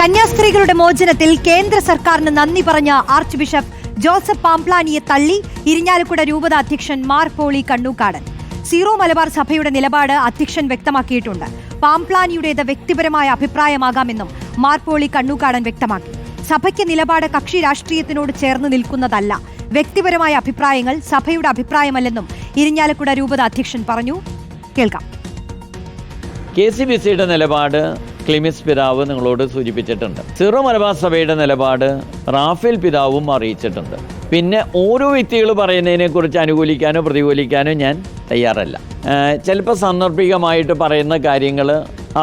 കന്യാസ്ത്രീകളുടെ മോചനത്തിൽ കേന്ദ്ര സർക്കാരിന് നന്ദി പറഞ്ഞ ആർച്ച് ബിഷപ്പ് ജോസഫ് പാംപ്ലാനിയെ തള്ളി ഇരിഞ്ഞാലക്കുട രൂപത അധ്യക്ഷൻ മാർ പോളി കണ്ണൂക്കാടൻ. സീറോ മലബാർ സഭയുടെ നിലപാട് അധ്യക്ഷൻ വ്യക്തമാക്കിയിട്ടുണ്ട്. പാംപ്ലാനിയുടേത് വ്യക്തിപരമായ അഭിപ്രായമാകാമെന്നും മാർ പോളി കണ്ണൂക്കാടൻ വ്യക്തമാക്കി. സഭയ്ക്ക് നിലപാട് കക്ഷി രാഷ്ട്രീയത്തിനോട് ചേർന്ന് നിൽക്കുന്നതല്ല, വ്യക്തിപരമായ അഭിപ്രായങ്ങൾ സഭയുടെ അഭിപ്രായമല്ലെന്നും ഇരിഞ്ഞാലക്കുട രൂപത അധ്യക്ഷൻ പറഞ്ഞു. കേൾക്കാം. KCBCയുടെ നിലപാട് ക്ലിമിസ് പിതാവ് നിങ്ങളോട് സൂചിപ്പിച്ചിട്ടുണ്ട്. സീറോ മലബാർ സഭയുടെ നിലപാട് റാഫേൽ പിതാവും അറിയിച്ചിട്ടുണ്ട്. പിന്നെ ഓരോ വ്യക്തികൾ പറയുന്നതിനെക്കുറിച്ച് അനുകൂലിക്കാനോ പ്രതികൂലിക്കാനോ ഞാൻ തയ്യാറല്ല. ചിലപ്പോൾ സാന്ദർഭികമായിട്ട് പറയുന്ന കാര്യങ്ങൾ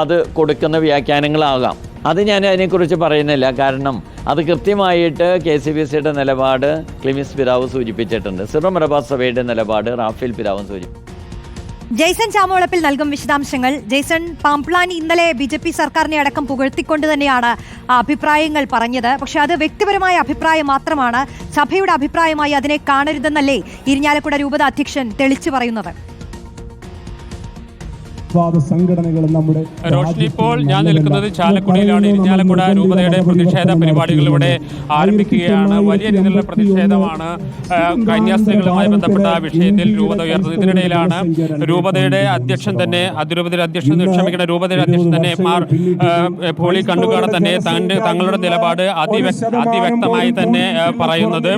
അത് കൊടുക്കുന്ന വ്യാഖ്യാനങ്ങളാകാം. അത് ഞാൻ അതിനെക്കുറിച്ച് പറയുന്നില്ല. കാരണം അത് കൃത്യമായിട്ട് KCBCയുടെ നിലപാട് ക്ലിമിസ് പിതാവ് സൂചിപ്പിച്ചിട്ടുണ്ട്. സീറോ മലബാർ സഭയുടെ നിലപാട് റാഫേൽ പിതാവും സൂചിപ്പിച്ചു. ജെയ്സൺ ചാമോളപ്പിൽ നൽകും വിശദാംശങ്ങൾ. ജെയ്സൺ, പാംപ്ലാനി ഇന്നലെ BJP സർക്കാരിനെ അടക്കം പുകഴ്ത്തിക്കൊണ്ട് തന്നെയാണ് അഭിപ്രായങ്ങൾ പറഞ്ഞത്. പക്ഷെ അത് വ്യക്തിപരമായ അഭിപ്രായം മാത്രമാണ്, സഭയുടെ അഭിപ്രായമായി അതിനെ കാണരുതെന്നല്ലേ ഇരിഞ്ഞാലക്കുട രൂപത അധ്യക്ഷൻ തെളിച്ചു പറയുന്നത്? റോഷ്നി, ഇപ്പോൾ ഞാൻ നിൽക്കുന്നത് ചാലക്കുടിയിലാണ്. ഇരിഞ്ഞാലക്കുട രൂപതയുടെ പ്രതിഷേധ പരിപാടികൾ ഇവിടെ ആരംഭിക്കുകയാണ്. വലിയ രീതിയിലുള്ള പ്രതിഷേധമാണ് കന്യാസ്ത്രീകളുമായി ബന്ധപ്പെട്ട വിഷയത്തിൽ രൂപത ഉയർന്നത്. ഇതിനിടയിലാണ് രൂപതയുടെ അധ്യക്ഷൻ തന്നെ രൂപതയുടെ അധ്യക്ഷൻ തന്നെ മാർ പോളി കണ്ണൂക്കാടൻ തന്നെ തങ്ങളുടെ നിലപാട് അതിവ്യക്തമായി തന്നെ പറയുന്നത്.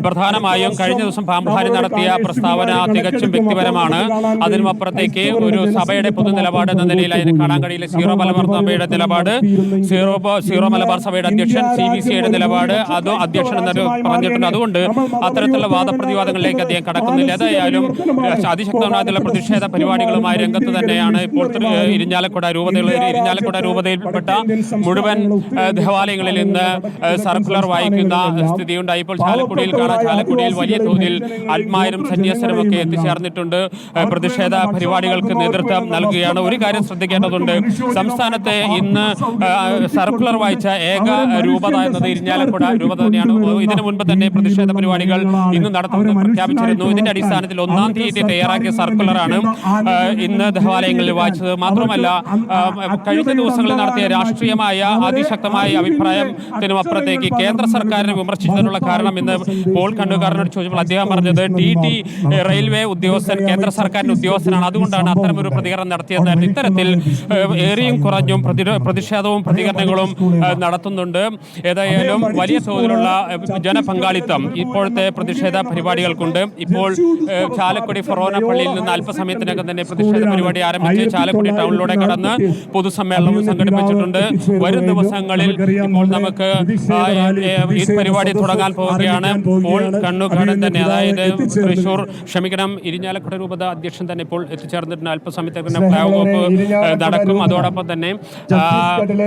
പ്രധാനമായും കഴിഞ്ഞ ദിവസം പാംപ്ലാനി നടത്തിയ പ്രസ്താവന തികച്ചും വ്യക്തിപരമാണ്. അതിനുമപ്പുറത്തേക്ക് ഒരു സഭയുടെ പൊതു നിലപാട് എന്ന നിലയിൽ അതിന് കാണാൻ കഴിയില്ല. സീറോ മലബാർ സഭയുടെ നിലപാട്, സീറോ മലബാർ സഭയുടെ അധ്യക്ഷൻ CBCയുടെ നിലപാട് അതും അധ്യക്ഷൻ എന്ന് പറഞ്ഞിട്ടുണ്ട്. അതുകൊണ്ട് അത്തരത്തിലുള്ള വാദപ്രതിവാദങ്ങളിലേക്ക് അദ്ദേഹം കടക്കുന്നില്ല. ഏതായാലും അതിശക്തമായ പ്രതിഷേധ പരിപാടികളുമായി രംഗത്ത് തന്നെയാണ് ഇപ്പോൾ ഇരിഞ്ഞാലക്കുട രൂപതയിൽപ്പെട്ട മുഴുവൻ ദേവാലയങ്ങളിൽ ഇന്ന് സർക്കുലർ വായിക്കുന്ന സ്ഥിതിയുണ്ടായി. ഇപ്പോൾ ചാലക്കുടിയിൽ കാണാം. ചാലക്കുടിയിൽ വലിയ തോതിൽ ആത്മാരും സന്യാസരും ഒക്കെ എത്തിച്ചേർന്നിട്ടുണ്ട്. പ്രതിഷേധ പരിപാടികൾക്ക് നേതൃത്വം നൽകുകയാണ്. ഒരു കാര്യം ശ്രദ്ധിക്കേണ്ടതുണ്ട്. സംസ്ഥാനത്തെ ഇന്ന് സർക്കുലർ വായിച്ച ഏക രൂപത എന്നത് ഇരിഞ്ഞാലക്കുട രൂപത തന്നെയാണ്. ഇതിനു മുൻപ് തന്നെ പ്രതിഷേധ പരിപാടികൾ ഇന്ന് നടത്തുമെന്ന് പ്രഖ്യാപിച്ചിരുന്നു. ഇതിന്റെ അടിസ്ഥാനത്തിൽ 1-ം തീയതി തയ്യാറാക്കിയ സർക്കുലറാണ് ഇന്ന് ദേവാലയങ്ങളിൽ വായിച്ചത്. മാത്രമല്ല, കഴിഞ്ഞ ദിവസങ്ങളിൽ നടത്തിയ രാഷ്ട്രീയമായ അതിശക്തമായ അഭിപ്രായത്തിനും അപ്പുറത്തേക്ക് കേന്ദ്ര സർക്കാരിനെ വിമർശിച്ചതിനുള്ള കാരണം ഇന്ന് പോൾ കണ്ണൂക്കാരനോട് ചോദിച്ചപ്പോൾ അദ്ദേഹം പറഞ്ഞത് TT റെയിൽവേ ഉദ്യോഗസ്ഥൻ കേന്ദ്ര സർക്കാരിന്റെ ഉദ്യോഗസ്ഥനാണ്, അതുകൊണ്ടാണ് അത്തരമൊരു പ്രതികരണം നടത്തിയതായിരുന്നു. ഇത്തരത്തിൽ ഏറിയും കുറഞ്ഞും പ്രതിഷേധവും പ്രതികരണങ്ങളും നടത്തുന്നുണ്ട്. ഏതായാലും വലിയ തോതിലുള്ള ജനപങ്കാളിത്തം ഇപ്പോഴത്തെ പ്രതിഷേധ പരിപാടികൾക്കുണ്ട്. ഇപ്പോൾ ചാലക്കുടി ഫൊറോന പള്ളിയിൽ നിന്ന് അല്പസമയത്തിനകം തന്നെ പ്രതിഷേധ പരിപാടി ആരംഭിച്ച് ചാലക്കുടി ടൗണിലൂടെ കടന്ന് പൊതുസമ്മേളനവും സംഘടിപ്പിച്ചിട്ടുണ്ട്. വരും ദിവസങ്ങളിൽ ഇപ്പോൾ നമുക്ക് ഈ പരിപാടി തുടങ്ങാൻ പോവുകയാണ്. പോൾ കണ്ണൂക്കാടൻ തന്നെ, അതായത് ഇരിഞ്ഞാലക്കുട രൂപത അധ്യക്ഷൻ തന്നെ ഇപ്പോൾ എത്തിച്ചേർന്നിട്ടുണ്ട്. അല്പസമയത്തേക്ക് ഫ്ലാഗ് ഓഫ് നടക്കും. അതോടൊപ്പം തന്നെ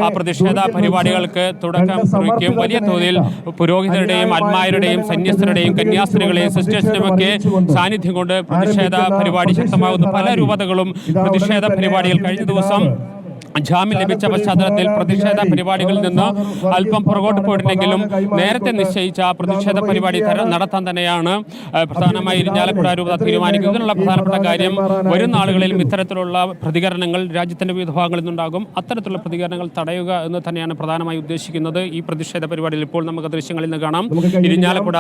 ആ പ്രതിഷേധ പരിപാടികൾക്ക് തുടക്കം കുറിക്കും. വലിയ തോതിൽ പുരോഹിതരുടെയും ആത്മാരുടെയും സന്യസ്തരുടെയും കന്യാസ്ത്രീകളെയും സിസ്റ്റേഴ്സിനെയും ഒക്കെ സാന്നിധ്യം കൊണ്ട് പ്രതിഷേധ പരിപാടി ശക്തമാകുന്നു. പല രൂപതകളും പ്രതിഷേധ പരിപാടികൾ കഴിഞ്ഞ ദിവസം ജാമ്യം ലഭിച്ച പശ്ചാത്തലത്തിൽ പ്രതിഷേധ പരിപാടികളിൽ നിന്ന് അല്പം പുറകോട്ട് പോയിട്ടുണ്ടെങ്കിലും നേരത്തെ നിശ്ചയിച്ച പ്രതിഷേധ പരിപാടി നടത്താൻ തന്നെയാണ് പ്രധാനമായി ഇരിഞ്ഞാലക്കുട രൂപത തീരുമാനിക്കുന്നത്. ഇതിനുള്ള പ്രധാനപ്പെട്ട കാര്യം, വരും നാളുകളിലും ഇത്തരത്തിലുള്ള പ്രതികരണങ്ങൾ രാജ്യത്തിന്റെ വിവിധ ഭാഗങ്ങളിൽ നിന്നുണ്ടാകും. അത്തരത്തിലുള്ള പ്രതികരണങ്ങൾ തടയുക എന്ന് തന്നെയാണ് പ്രധാനമായി ഉദ്ദേശിക്കുന്നത് ഈ പ്രതിഷേധ പരിപാടിയിൽ. ഇപ്പോൾ നമുക്ക് ദൃശ്യങ്ങളിൽ നിന്ന് കാണാം. ഇരിഞ്ഞാലക്കുട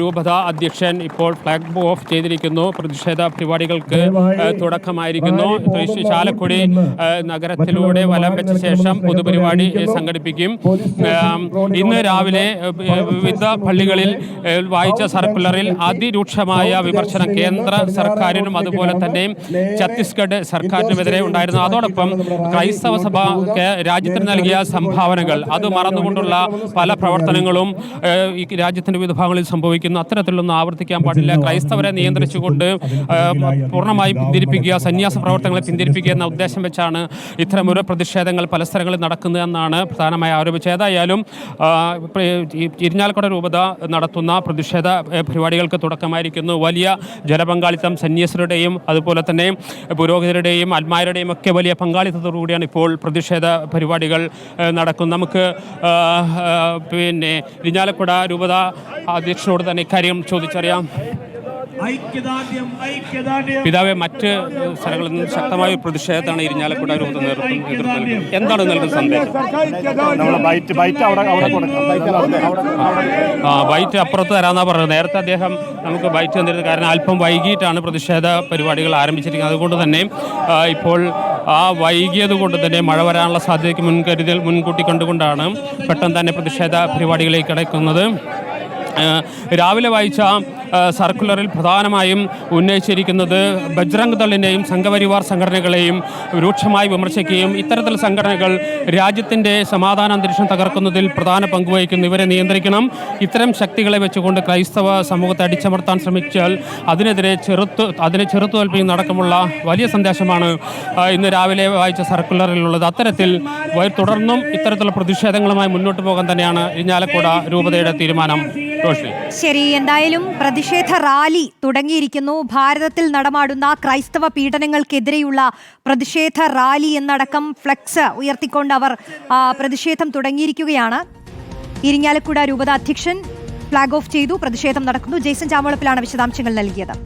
രൂപത അധ്യക്ഷൻ ഇപ്പോൾ ഫ്ലാഗ് ഓഫ് ചെയ്തിരിക്കുന്നു. പ്രതിഷേധ പരിപാടികൾക്ക് തുടക്കമായിരിക്കുന്നു. ചാലക്കുടി നഗരത്തിലൂടെ വലം വെച്ച ശേഷം പൊതുപരിപാടി സംഘടിപ്പിക്കും. ഇന്ന് രാവിലെ വിവിധ പള്ളികളിൽ വായിച്ച സർക്കുലറിൽ അതിരൂക്ഷമായ വിമർശനം കേന്ദ്ര സർക്കാരിനും അതുപോലെ തന്നെ ഛത്തീസ്ഗഡ് സർക്കാരിനുമെതിരെ ഉണ്ടായിരുന്നു. അതോടൊപ്പം ക്രൈസ്തവ സഭ രാജ്യത്തിന് നൽകിയ സംഭാവനകൾ അത് മറന്നുകൊണ്ടുള്ള പല പ്രവർത്തനങ്ങളും ഈ രാജ്യത്തിന്റെ വിവിധ ഭാഗങ്ങളിൽ സംഭവിക്കുന്നു. അത്തരത്തിലൊന്നും ആവർത്തിക്കാൻ പാടില്ല. ക്രൈസ്തവരെ നിയന്ത്രിച്ചുകൊണ്ട് പൂർണ്ണമായും പിന്തിരിപ്പിക്കുക, സന്യാസ പ്രവർത്തനങ്ങളെ പിന്തിരിപ്പിക്കുക എന്ന ഉദ്ദേശം വെച്ചാണ് ഇത്തരം ഓരോ പ്രതിഷേധങ്ങൾ പല സ്ഥലങ്ങളിൽ നടക്കുന്നതെന്നാണ് പ്രധാനമായി ആരോപിച്ചത്. ഏതായാലും ഇരിഞ്ഞാലക്കുട രൂപത നടത്തുന്ന പ്രതിഷേധ പരിപാടികൾക്ക് തുടക്കമായിരിക്കുന്നു. വലിയ ജനപങ്കാളിത്തം സന്യാസികളുടെയും അതുപോലെ തന്നെ പുരോഹിതരുടെയും ആത്മാരുടെയും ഒക്കെ വലിയ പങ്കാളിത്തത്തോടുകൂടിയാണ് ഇപ്പോൾ പ്രതിഷേധ പരിപാടികൾ നടക്കുന്നത്. നമുക്ക് ഇരിഞ്ഞാലക്കുട രൂപത അധ്യക്ഷനോട് തന്നെ ഇക്കാര്യം ചോദിച്ചറിയാം. പിതാവെ, മറ്റ് സ്ഥലങ്ങളിൽ നിന്ന് ശക്തമായ പ്രതിഷേധത്താണ് ഇരിഞ്ഞാലക്കുട രൂപത നേതൃത്വം. എന്താണ് നൽകുന്ന സന്ദേശം? ബൈറ്റ് അപ്പുറത്ത് തരാമെന്നാ പറഞ്ഞത്. നേരത്തെ അദ്ദേഹം നമുക്ക് ബൈറ്റ് തന്നിരുന്നത്. കാരണം അല്പം വൈകിട്ടാണ് പ്രതിഷേധ പരിപാടികൾ ആരംഭിച്ചിരിക്കുന്നത്. അതുകൊണ്ട് തന്നെ ഇപ്പോൾ ആ വൈകിയത് കൊണ്ട് തന്നെ മഴ വരാനുള്ള സാധ്യതയ്ക്ക് മുൻകൂട്ടി കണ്ടുകൊണ്ടാണ് പെട്ടെന്ന് തന്നെ പ്രതിഷേധ പരിപാടികളിലേക്ക് കടക്കുന്നത്. രാവിലെ വായിച്ച സർക്കുലറിൽ പ്രധാനമായും ഉന്നയിച്ചിരിക്കുന്നത് ബജ്രംഗ് ദളിനെയും സംഘപരിവാർ സംഘടനകളെയും രൂക്ഷമായി വിമർശിക്കുകയും ഇത്തരത്തിൽ സംഘടനകൾ രാജ്യത്തിൻ്റെ സമാധാന അന്തരീക്ഷം തകർക്കുന്നതിൽ പ്രധാന പങ്കുവഹിക്കുന്നു, ഇവരെ നിയന്ത്രിക്കണം. ഇത്തരം ശക്തികളെ വെച്ചുകൊണ്ട് ക്രൈസ്തവ സമൂഹത്തെ അടിച്ചമർത്താൻ ശ്രമിച്ചാൽ അതിനെ ചെറുത്തുതോൽപ്പിക്കുന്ന അടക്കമുള്ള വലിയ സന്ദേശമാണ് ഇന്ന് രാവിലെ വായിച്ച സർക്കുലറിലുള്ളത്. അത്തരത്തിൽ തുടർന്നും ഇത്തരത്തിലുള്ള പ്രതിഷേധങ്ങളുമായി മുന്നോട്ട് പോകാൻ തന്നെയാണ് ഇരിഞ്ഞാലക്കുട രൂപതയുടെ തീരുമാനം. ശരി, എന്തായാലും പ്രതിഷേധ റാലി തുടങ്ങിയിരിക്കുന്നു. ഭാരതത്തിൽ നടമാടുന്ന ക്രൈസ്തവ പീഡനങ്ങൾക്കെതിരെയുള്ള പ്രതിഷേധ റാലി എന്നടക്കം ഫ്ലെക്സ് ഉയർത്തിക്കൊണ്ട് അവർ പ്രതിഷേധം തുടങ്ങിയിരിക്കുകയാണ്. ഇരിങ്ങാലക്കുട രൂപത അധ്യക്ഷൻ ഫ്ലാഗ് ഓഫ് ചെയ്തു. പ്രതിഷേധം നടക്കുന്നു. ജെയ്സൺ ചാമോളപ്പിലാണ് വിശദാംശങ്ങൾ നൽകിയത്.